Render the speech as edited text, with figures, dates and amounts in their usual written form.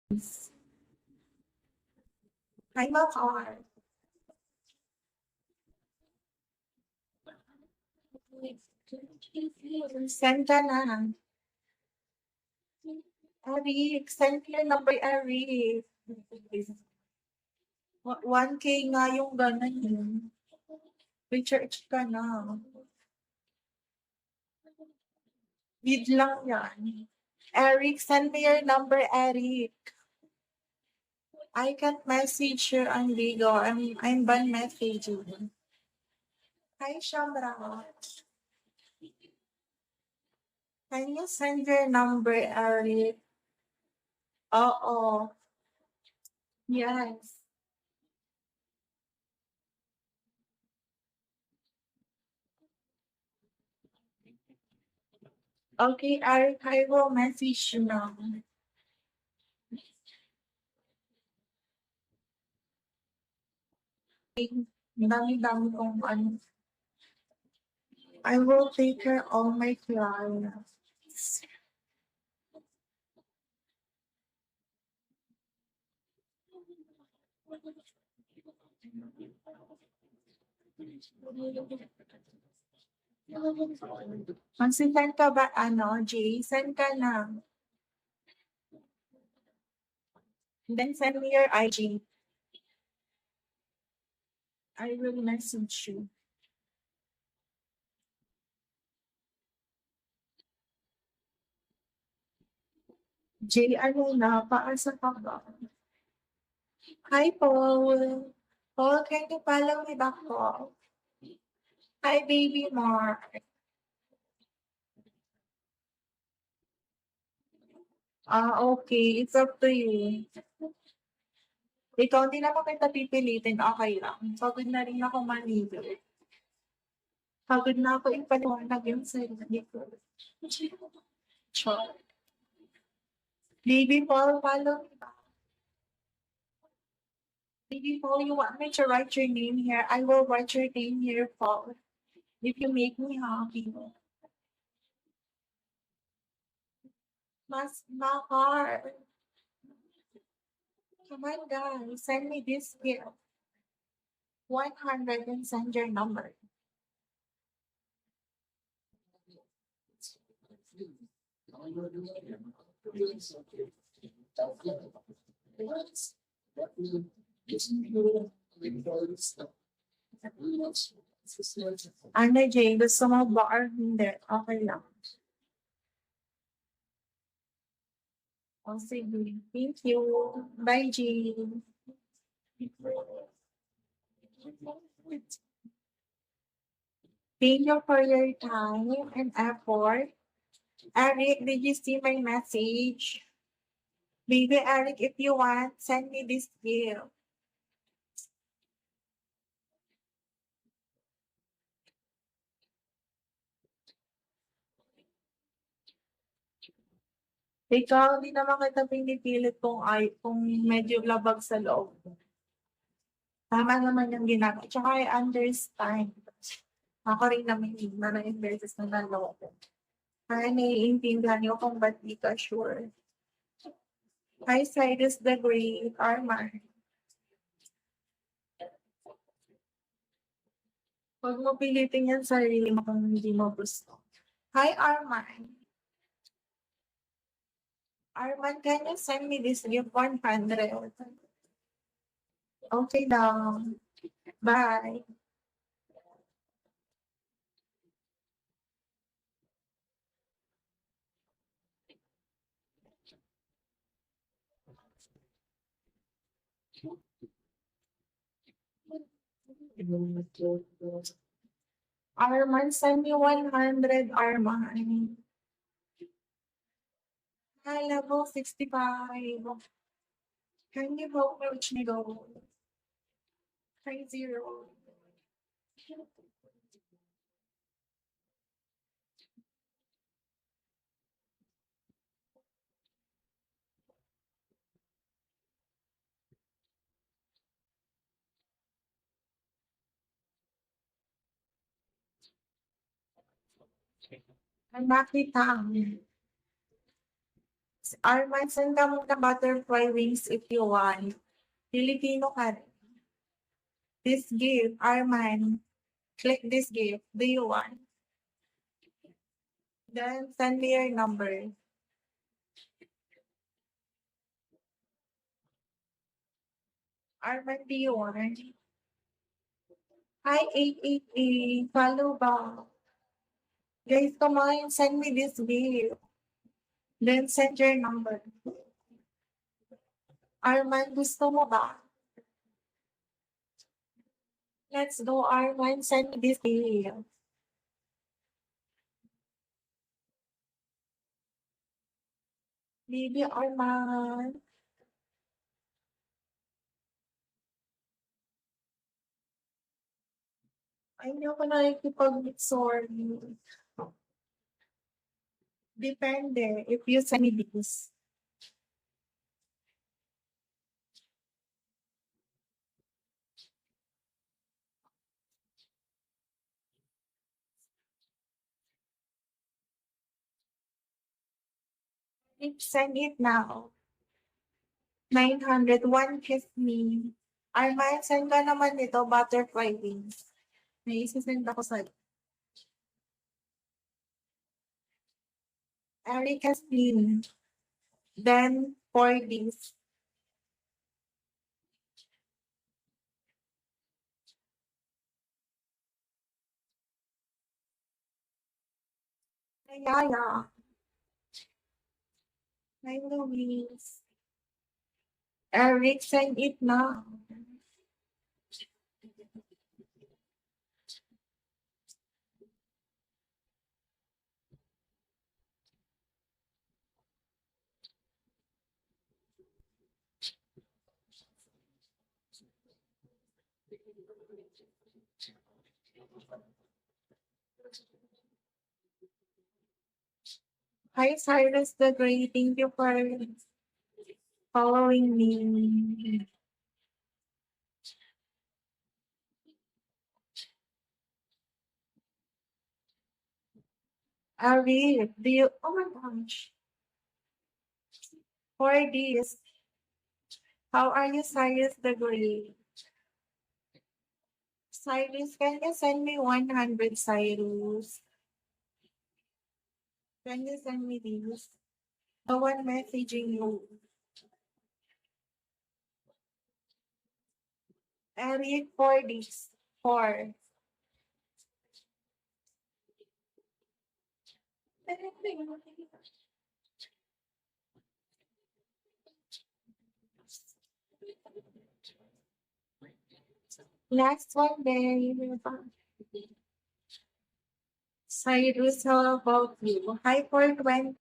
Hi, Makar. Send ka na. Eric, send ko yung number, Eric. 1K nga yung ganun yun. Recharge ka na. Bid lang yan. Eric, send me your number, Eric. I can't message you on Vigo. I'm ban messaging. Hi, Shamra. Can you send your number, Eric? Oo. Yes. Okay, Eric, I will message you now. Ang dami-dami kong ano. I will take care all my clients. Mag-send ka ba, ano, Jay? Send ka na. Then send me your IG. I will message you. Jay, ano na, paasa ka ba? Hi, Paul. Paul, can you follow me back, Paul? Hi, baby Mark. Okay. It's up to you. Ikaw, hindi naman kita pipilitin, okay lang. Pagod na rin ako maligo. Pagod na ako ipaliwanag yung sarili ko. Char. Baby Paul, follow me back. Baby Paul, you want me to write your name here? I will write your name here, Paul. If you make me happy. Mas mahal. Come on, guys. Send me this here. 100 and send your number. Ano, Jay? Gusto mo ba or hindi? Okay lang. O, sige. Thank you. Bye, Jay. Thank you for your time and effort. Eric, did you see my message? Baby Eric, if you want, send me this bill. Ikaw, hindi naman kita pinipilit kung medyo labag sa loob. Tama naman yung ginagawa. Tsaka I understand. Ako rin naman yung maraming beses na naloko. Kaya naiintindihan niyo kung ba't di ka sure. Hi, Cyrus the Great, Armar. Huwag mo pilitin yan sarili mo kung hindi mo gusto. Hi, Arman. Arman, can you send me this gift 100? Okay lang. Bye. Arman, send me 100, Arman. Hi, level 65. Can you help me reach my goal? 30. Ang nakita. Arman, send ka muna butterfly wings if you want. Filipino ka. This gift, Arman. Click this gift. Do you want? Then send me your number. Arman, do you want? Hi, 888. Follow ba? Guys, come on, send me this gift. Then send your number. Arman, gusto mo ba? Let's go, Arman. Send me this gift. Baby Arman. Ay, hindi ako nakikipag-sorry. Depende if you send me this. If send it now. 900, one kiss me. Arman, send ka naman nito, butterfly wings. May isisend ako sa'yo. Erica Slim. Then, for this. Ayaya. Hi, Louise. Eric, send it na. Hi, Cyrus the Great. Thank you for following me. Eric, do you, oh my gosh. For this, how are you, Cyrus the Great? Cyrus, can you send me 100, Cyrus? Can you send me this? The one messaging you. Eric, for this. For. Last one, babe. Cyrus, how about you? Hi, 420.